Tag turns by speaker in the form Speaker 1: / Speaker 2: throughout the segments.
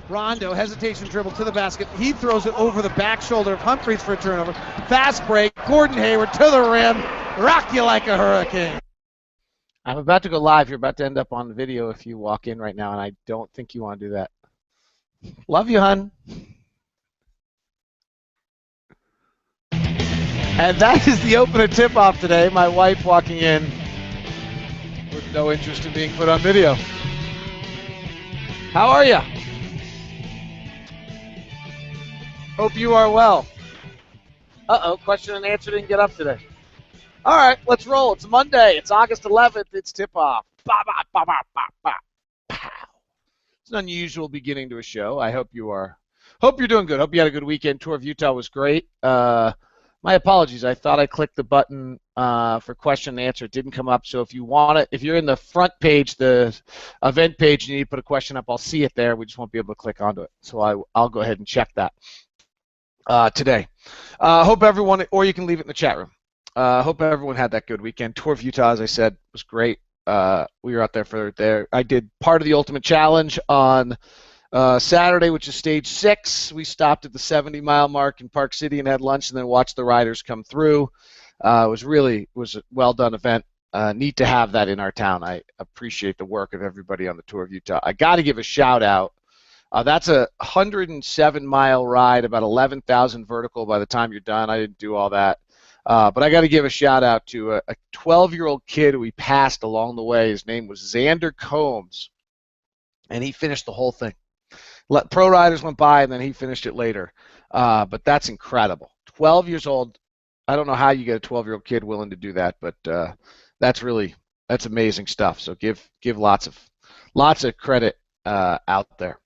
Speaker 1: Rondo, hesitation dribble to the basket. He throws it over the back shoulder of Humphries for a turnover. Fast break. Gordon Hayward to the rim. Rock you like a hurricane.
Speaker 2: I'm about to go live. You're about to end up on the video if you walk in right now, and I don't think you want to do that. Love you, hun. And that is the opener tip-off today. My wife walking in with no interest in being put on video. How are you? Hope you are well. Uh-oh, question and answer didn't get up today. All right, let's roll. It's Monday. It's August 11th. It's tip-off. It's an unusual beginning to a show. I hope you're doing good. Hope you had a good weekend. Tour of Utah was great. My apologies. I thought I clicked the button for question and answer. It didn't come up. So if you want it, if you're in the front page, the event page, and you need to put a question up, I'll see it there. We just won't be able to click onto it. So I'll go ahead and check that today. Hope everyone, or you can leave it in the chat room. Hope everyone had that good weekend. Tour of Utah, as I said, was great. We were out there. I did part of the Ultimate Challenge on Saturday, which is stage 6. We stopped at the 70-mile mark in Park City and had lunch, and then watched the riders come through. It was a well-done event. Neat to have that in our town. I appreciate the work of everybody on the Tour of Utah. I got to give a shout-out. That's a 107-mile ride, about 11,000 vertical by the time you're done. I didn't do all that. But I got to give a shout-out to a 12-year-old kid who we passed along the way. His name was Xander Combs, and he finished the whole thing. Pro riders went by, and then he finished it later. But that's incredible. 12 years old. I don't know how you get a 12-year-old kid willing to do that, but that's amazing stuff. So give lots of credit out there.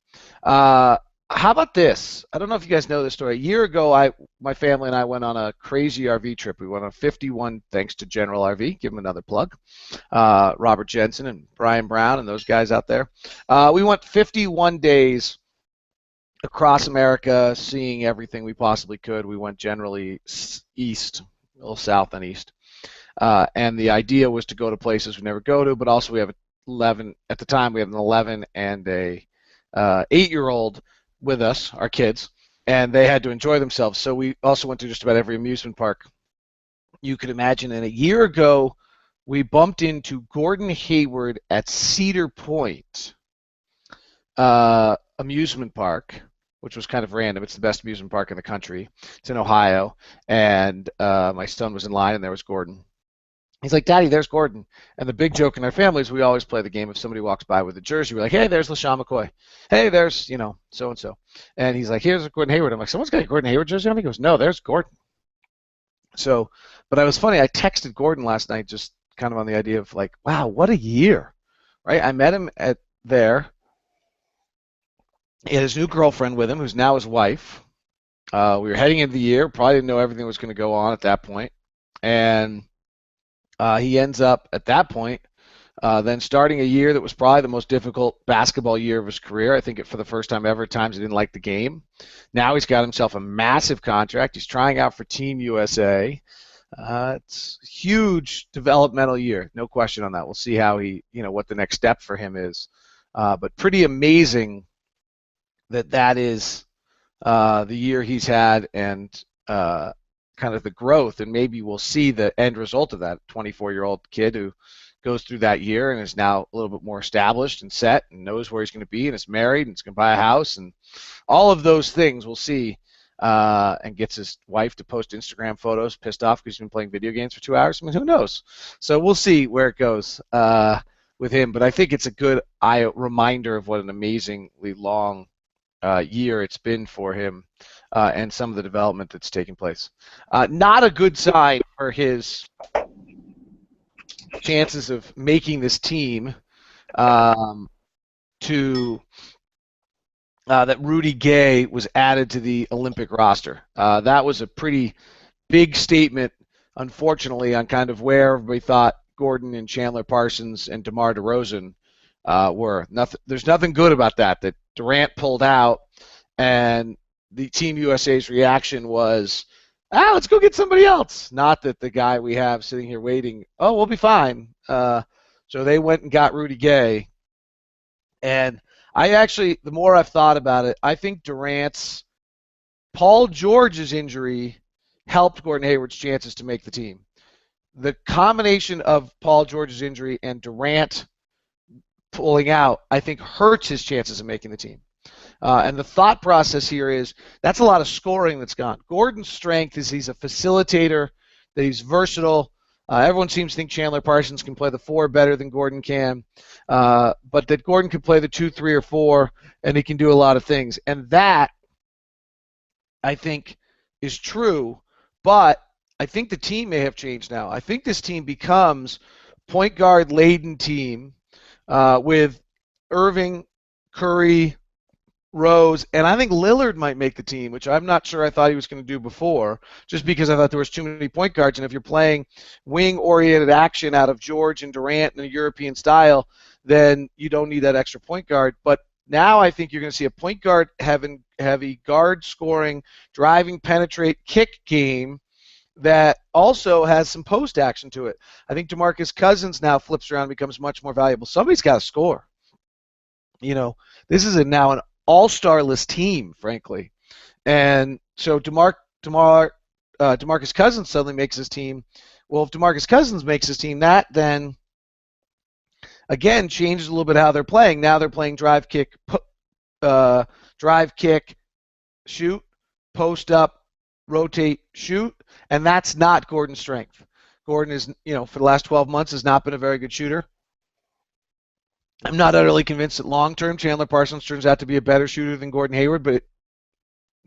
Speaker 2: How about this? I don't know if you guys know this story. A year ago, my family and I went on a crazy RV trip. We went on 51, thanks to General RV. Give them another plug. Robert Jensen and Brian Brown and those guys out there. We went 51 days across America, seeing everything we possibly could. We went generally east, a little south and east. And the idea was to go to places we never go to, but also we have 11, at the time we had an 11 and a 8-year-old with us, our kids, and they had to enjoy themselves. So we also went to just about every amusement park you could imagine. And a year ago, we bumped into Gordon Hayward at Cedar Point amusement park, which was kind of random. It's the best amusement park in the country. It's in Ohio, and my son was in line, and there was Gordon. He's like, "Daddy, there's Gordon." And the big joke in our family is we always play the game. If somebody walks by with a jersey, we're like, "Hey, there's LaShawn McCoy. Hey, there's, so-and-so." And he's like, "Here's Gordon Hayward." I'm like, "Someone's got a Gordon Hayward jersey on?" He goes, "No, there's Gordon." So, but I was funny. I texted Gordon last night just kind of on the idea of like, wow, what a year, right? I met him there. He had his new girlfriend with him, who's now his wife. We were heading into the year. Probably didn't know everything was going to go on at that point. And he ends up, at that point, then starting a year that was probably the most difficult basketball year of his career. I think for the first time ever, at times he didn't like the game. Now he's got himself a massive contract. He's trying out for Team USA. It's a huge developmental year, no question on that. We'll see how what the next step for him is. But pretty amazing that is the year he's had, and kind of the growth, and maybe we'll see the end result of that 24-year-old kid who goes through that year and is now a little bit more established and set and knows where he's going to be and is married and is going to buy a house and all of those things we'll see, and gets his wife to post Instagram photos pissed off because he's been playing video games for 2 hours. I mean, who knows? So we'll see where it goes with him, but I think it's a good reminder of what an amazingly long year it's been for him, and some of the development that's taken place. Not a good sign for his chances of making this team that Rudy Gay was added to the Olympic roster. That was a pretty big statement, unfortunately, on kind of where everybody thought Gordon and Chandler Parsons and DeMar DeRozan were. There's nothing good about that Durant pulled out, and the Team USA's reaction was, let's go get somebody else. Not that the guy we have sitting here waiting, we'll be fine. So they went and got Rudy Gay, And the more I've thought about it, I think Paul George's injury helped Gordon Hayward's chances to make the team. The combination of Paul George's injury and Durant pulling out, I think, hurts his chances of making the team. And the thought process here is that's a lot of scoring that's gone. Gordon's strength is he's a facilitator, that he's versatile. Everyone seems to think Chandler Parsons can play the 4 better than Gordon can, but that Gordon can play the 2, 3, or 4, and he can do a lot of things. And that, I think, is true, but I think the team may have changed now. I think this team becomes point guard laden team with Irving, Curry, Rose, and I think Lillard might make the team, which I'm not sure I thought he was going to do before, just because I thought there was too many point guards. And if you're playing wing-oriented action out of George and Durant in a European style, then you don't need that extra point guard. But now I think you're going to see a point guard heavy guard scoring, driving, penetrate, kick game that also has some post action to it. I think DeMarcus Cousins now flips around and becomes much more valuable. Somebody's got to score. This is now an all-star-less team, frankly. And so DeMarcus Cousins suddenly makes his team. Well, if DeMarcus Cousins makes his team, that then, again, changes a little bit how they're playing. Now they're playing drive, kick, shoot, post up, rotate, shoot, and that's not Gordon's strength. Gordon is, for the last 12 months has not been a very good shooter. I'm not utterly convinced that long-term Chandler Parsons turns out to be a better shooter than Gordon Hayward, but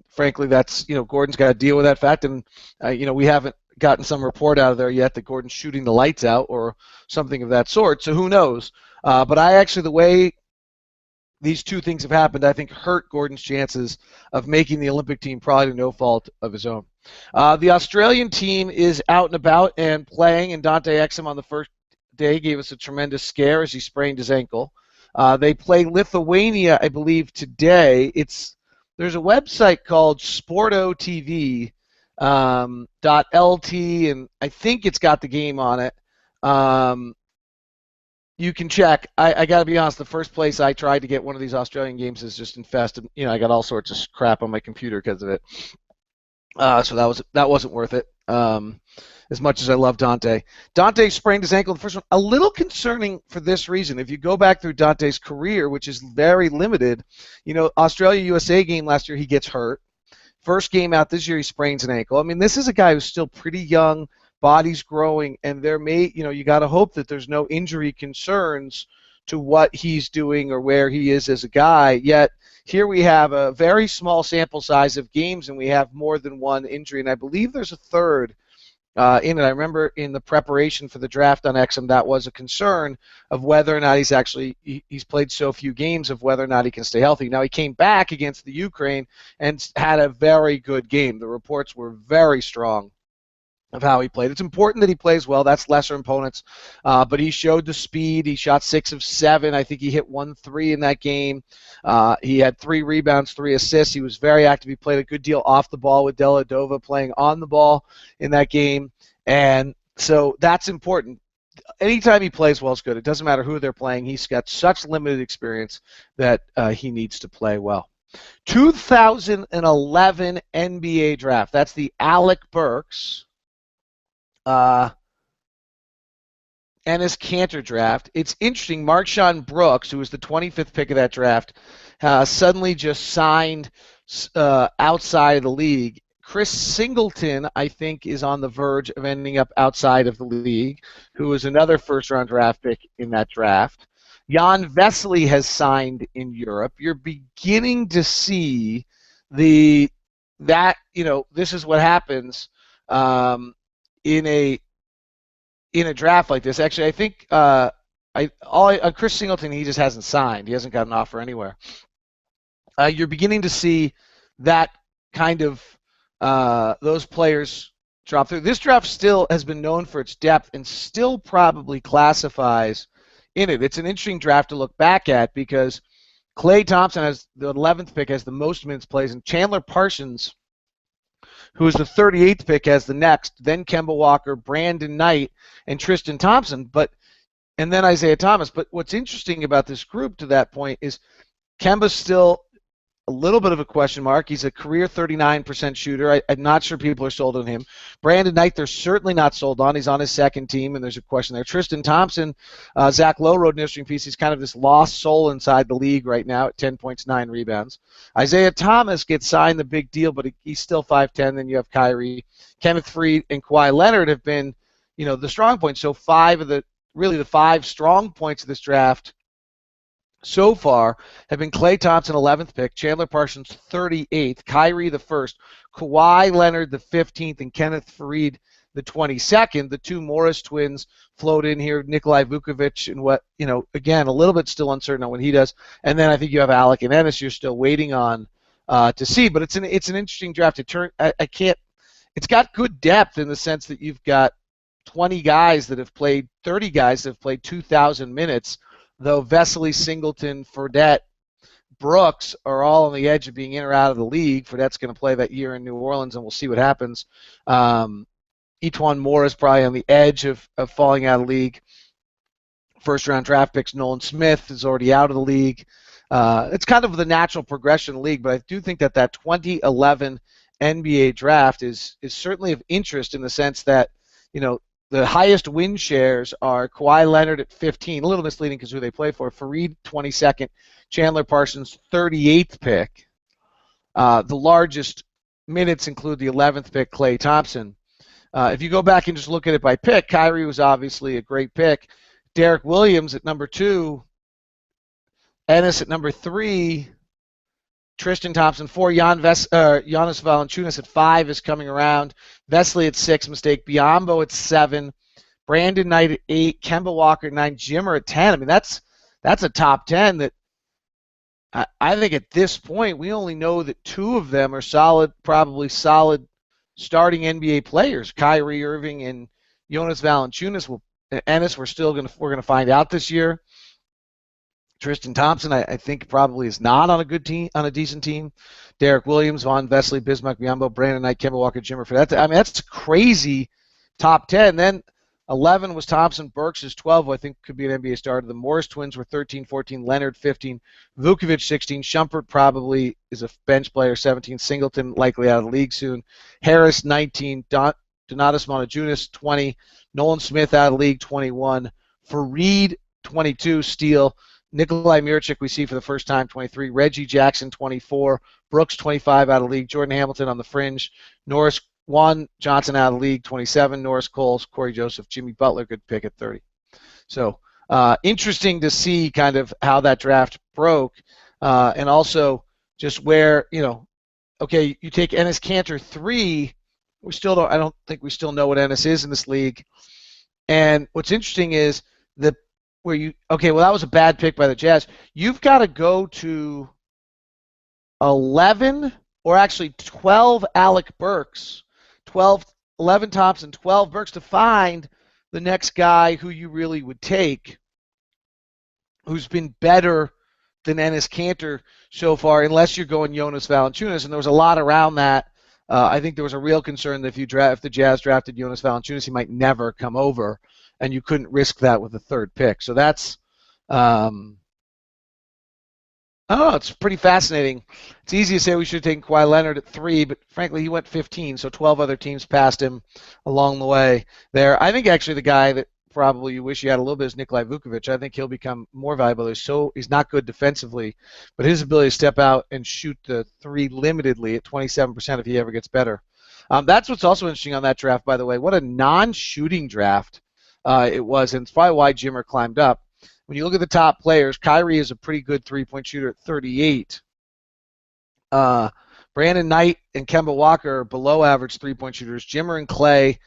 Speaker 2: frankly, that's, Gordon's got to deal with that fact, and, we haven't gotten some report out of there yet that Gordon's shooting the lights out or something of that sort, so who knows. But the way these two things have happened, I think hurt Gordon's chances of making the Olympic team, probably to no fault of his own. The Australian team is out and about and playing, and Dante Exum on the first day gave us a tremendous scare as he sprained his ankle. They play Lithuania, I believe, today. There's a website called sportotv.lt, and I think it's got the game on it. You can check. I got to be honest, the first place I tried to get one of these Australian games is just infested. I got all sorts of crap on my computer because of it. So that wasn't worth it. As much as I love Dante. Dante sprained his ankle in the first one. A little concerning for this reason. If you go back through Dante's career, which is very limited, Australia-USA game last year, he gets hurt. First game out this year, he sprains an ankle. I mean, this is a guy who's still pretty young, body's growing, and you got to hope that there's no injury concerns to what he's doing or where he is as a guy. Yet, here we have a very small sample size of games, and we have more than one injury, and I believe there's a third in it. I remember in the preparation for the draft on Exum, that was a concern of whether or not he's played so few games, of whether or not he can stay healthy. Now, he came back against the Ukraine and had a very good game. The reports were very strong of how he played. It's important that he plays well. That's lesser opponents. But he showed the speed. He shot 6 of 7. I think he hit 1 3 in that game. He had 3 rebounds, 3 assists. He was very active. He played a good deal off the ball with Deladova playing on the ball in that game. And so that's important. Anytime he plays well is good. It doesn't matter who they're playing. He's got such limited experience that he needs to play well. 2011 NBA draft. That's the Alec Burks Ennis Cantor draft. It's interesting. Marshawn Brooks, who was the 25th pick of that draft, suddenly just signed outside of the league. Chris Singleton, I think, is on the verge of ending up outside of the league, who was another first-round draft pick in that draft. Jan Vesely has signed in Europe. You're beginning to see this is what happens in a draft like this. Actually, I think Chris Singleton, he just hasn't signed. He hasn't got an offer anywhere. You're beginning to see that kind of those players drop through. This draft still has been known for its depth and still probably classifies in it. It's an interesting draft to look back at because Klay Thompson has the 11th pick, has the most minutes plays, and Chandler Parsons, who is the 38th pick, has the next, then Kemba Walker, Brandon Knight, and Tristan Thompson. But and then Isaiah Thomas. But what's interesting about this group to that point is Kemba's still a little bit of a question mark. He's a career 39% shooter. I'm not sure people are sold on him. Brandon Knight, they're certainly not sold on. He's on his second team, and there's a question there. Tristan Thompson, Zach Lowe wrote an interesting piece. He's kind of this lost soul inside the league right now at 10 points, 9 rebounds. Isaiah Thomas gets signed the big deal, but he's still 5'10". Then you have Kyrie. Kenneth Faried and Kawhi Leonard have been, the strong points. So the 5 strong points of this draft so far have been Klay Thompson, 11th pick, Chandler Parsons, 38th, Kyrie, the 1st, Kawhi Leonard, the 15th, and Kenneth Faried, the 22nd. The two Morris twins float in here, Nikolai Vukovic, and again, a little bit still uncertain on what he does. And then I think you have Alec and Ennis you're still waiting on to see. But it's an interesting draft. It's got good depth in the sense that you've got 20 guys that have played, 30 guys that have played 2,000 minutes, though Vesely, Singleton, Fredette, Brooks are all on the edge of being in or out of the league. Fredette's going to play that year in New Orleans, and we'll see what happens. Etuan Moore is probably on the edge of falling out of the league. First-round draft picks, Nolan Smith is already out of the league. It's kind of the natural progression of the league, but I do think that 2011 NBA draft is certainly of interest in the sense that, the highest win shares are Kawhi Leonard at 15, a little misleading because who they play for, Faried 22nd, Chandler Parsons 38th pick. The largest minutes include the 11th pick, Klay Thompson. If you go back and just look at it by pick, Kyrie was obviously a great pick. Derek Williams at number 2, Ennis at number 3, Tristan Thompson 4, Giannis Valanciunas at 5 is coming around. Vesely at 6, mistake. Biyombo at 7. Brandon Knight at 8. Kemba Walker at 9. Jimmer at 10. I mean, that's a top 10 that I think at this point we only know that 2 of them are probably solid starting NBA players. Kyrie Irving and Jonas Valanciunas. Ennis we're going to find out this year. Tristan Thompson, I think, probably is not on a decent team. Derek Williams, Von Vesely, Bismack Biyombo, Brandon Knight, Kemba Walker, Jimmer. That's a crazy top 10. Then 11 was Thompson. Burks is 12, who I think could be an NBA starter. The Morris twins were 13, 14. Leonard, 15. Vukovic, 16. Shumpert probably is a bench player, 17. Singleton likely out of the league soon. Harris, 19. Donatas Montjunas, 20. Nolan Smith out of the league, 21. Faried, 22. Steele. Nikolai Mirchik we see for the first time, 23. Reggie Jackson, 24. Brooks, 25 out of the league. Jordan Hamilton on the fringe. Juan Johnson out of the league, 27. Norris Cole, Corey Joseph, Jimmy Butler, good pick at 30. So interesting to see kind of how that draft broke, and also just where, okay, you take Enes Kanter 3. I don't think we still know what Enes is in this league. And what's interesting is that was a bad pick by the Jazz. You've got to go to 11 or actually 12 Alec Burks, 11 Thompson, 12 Burks to find the next guy who you really would take, who's been better than Enes Kanter so far, unless you're going Jonas Valanciunas. And there was a lot around that. I think there was a real concern that if the Jazz drafted Jonas Valanciunas, he might never come over, and you couldn't risk that with the 3rd pick. So that's, I don't know, it's pretty fascinating. It's easy to say we should have taken Kawhi Leonard at 3, but frankly, he went 15, so 12 other teams passed him along the way there. I think actually the guy that probably you wish you had a little bit is Nikolai Vukovic. I think he'll become more valuable. He's not good defensively, but his ability to step out and shoot the 3 limitedly at 27% if he ever gets better. That's what's also interesting on that draft, by the way. What a non-shooting draft it was, and it's probably why Jimmer climbed up. When you look at the top players, Kyrie is a pretty good 3-point shooter at 38. Brandon Knight and Kemba Walker are below average 3-point shooters. Jimmer and Klay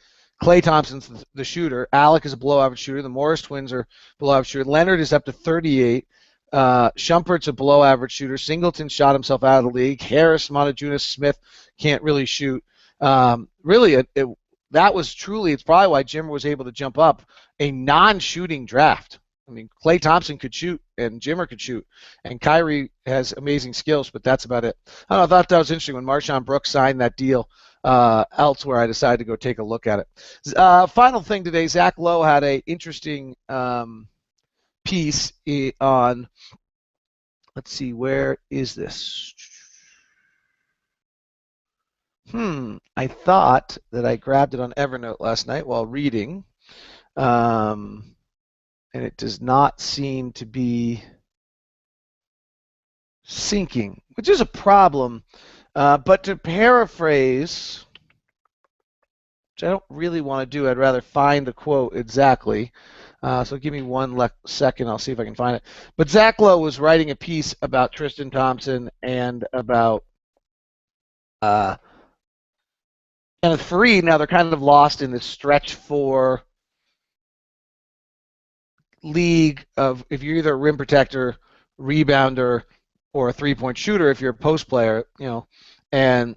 Speaker 2: Thompson's the shooter. Alec is a below average shooter. The Morris twins are below average shooter. Leonard is up to 38. Shumpert's a below average shooter. Singleton shot himself out of the league. Harris, Montjunas, Smith can't really shoot. That was truly, it's probably why Jimmer was able to jump up, a non-shooting draft. I mean, Klay Thompson could shoot, and Jimmer could shoot, and Kyrie has amazing skills, but that's about it. I thought that was interesting when Marshawn Brooks signed that deal elsewhere. I decided to go take a look at it. Final thing today, Zach Lowe had an interesting piece on, let's see, where is this? I thought that I grabbed it on Evernote last night while reading, and it does not seem to be syncing, which is a problem. But to paraphrase, which I don't really want to do, I'd rather find the quote exactly. So give me one second, I'll see if I can find it. But Zach Lowe was writing a piece about Tristan Thompson and about Kenneth Faried. Now they're kind of lost in this stretch 4 league of if you're either a rim protector, rebounder, or a three-point shooter if you're a post player, and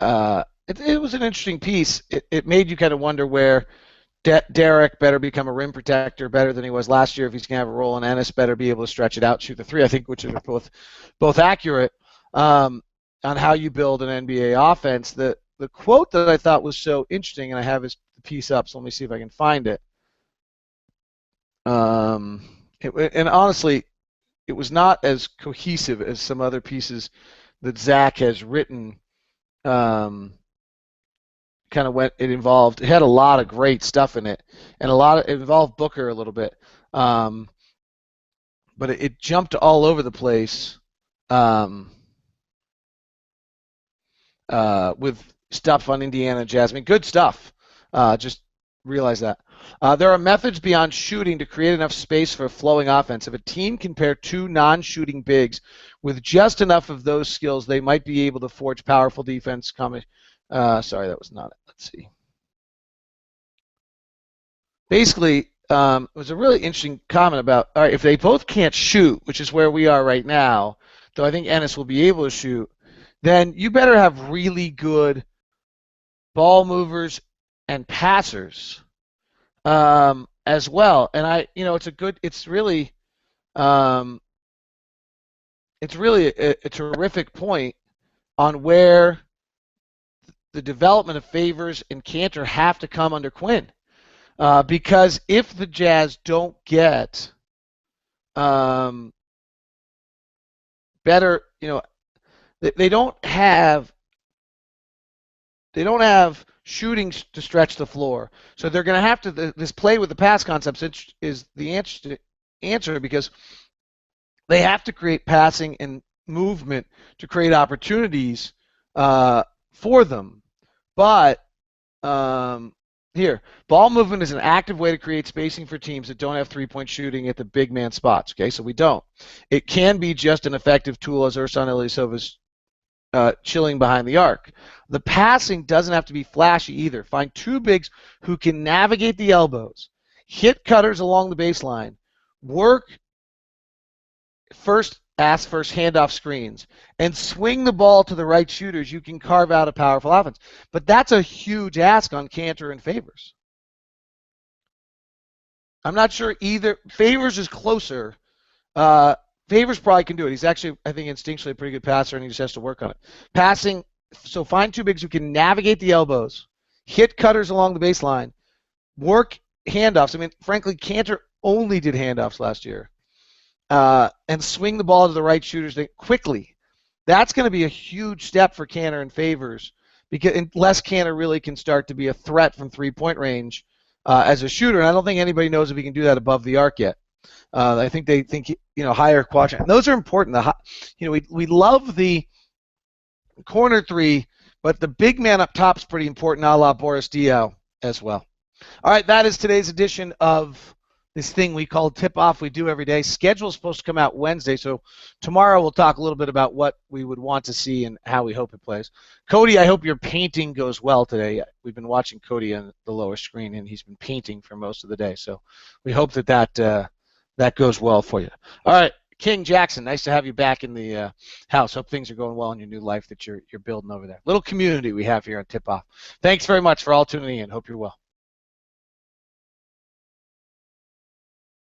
Speaker 2: it was an interesting piece. It made you kind of wonder where Derek better become a rim protector better than he was last year if he's going to have a role, and Ennis better be able to stretch it out, shoot the 3, I think, which are both accurate on how you build an NBA offense. The quote that I thought was so interesting, and I have his piece up, so let me see if I can find it. And honestly, it was not as cohesive as some other pieces that Zach has written. It had a lot of great stuff in it, and it involved Booker a little bit, but it jumped all over the place with stuff on Indiana Jazz. I mean, good stuff. Just realize that. There are methods beyond shooting to create enough space for a flowing offense. If a team can pair 2 non-shooting bigs with just enough of those skills, they might be able to forge powerful defense. Sorry, that was not it. Let's see. Basically, it was a really interesting comment about, all right, if they both can't shoot, which is where we are right now, though I think Ennis will be able to shoot, then you better have really good ball movers and passers as well. And it's really a terrific point on where the development of Favors and Cantor have to come under Quinn, because if the Jazz don't get better, they don't have shooting to stretch the floor, so they're going to have to. This play with the pass concepts is the answer because they have to create passing and movement to create opportunities for them. But here, ball movement is an active way to create spacing for teams that don't have three-point shooting at the big man spots. Okay, so we don't. It can be just an effective tool as Ersan Ilyasova's chilling behind the arc. The passing doesn't have to be flashy either. Find 2 bigs who can navigate the elbows, hit cutters along the baseline, work first handoff screens, and swing the ball to the right shooters. You can carve out a powerful offense. But that's a huge ask on Cantor and Favors. I'm not sure either. Favors is closer. Favors probably can do it. He's actually, I think, instinctually a pretty good passer, and he just has to work on it. Passing, so find 2 bigs who can navigate the elbows, hit cutters along the baseline, work handoffs. I mean, frankly, Cantor only did handoffs last year. And swing the ball to the right shooters quickly. That's going to be a huge step for Cantor and Favors, because unless Cantor really can start to be a threat from three-point range as a shooter, and I don't think anybody knows if he can do that above the arc yet. I think they think higher quadrant. And those are important. We love the corner 3, but the big man up top is pretty important, a la Boris Diaw as well. All right, that is today's edition of this thing we call Tip-Off we do every day. Schedule is supposed to come out Wednesday, so tomorrow we'll talk a little bit about what we would want to see and how we hope it plays. Cody, I hope your painting goes well today. We've been watching Cody on the lower screen, and he's been painting for most of the day, so we hope that goes well for you. All right, King Jackson, nice to have you back in the house. Hope things are going well in your new life that you're building over there. Little community we have here on Tip-Off. Thanks very much for all tuning in. Hope you're well.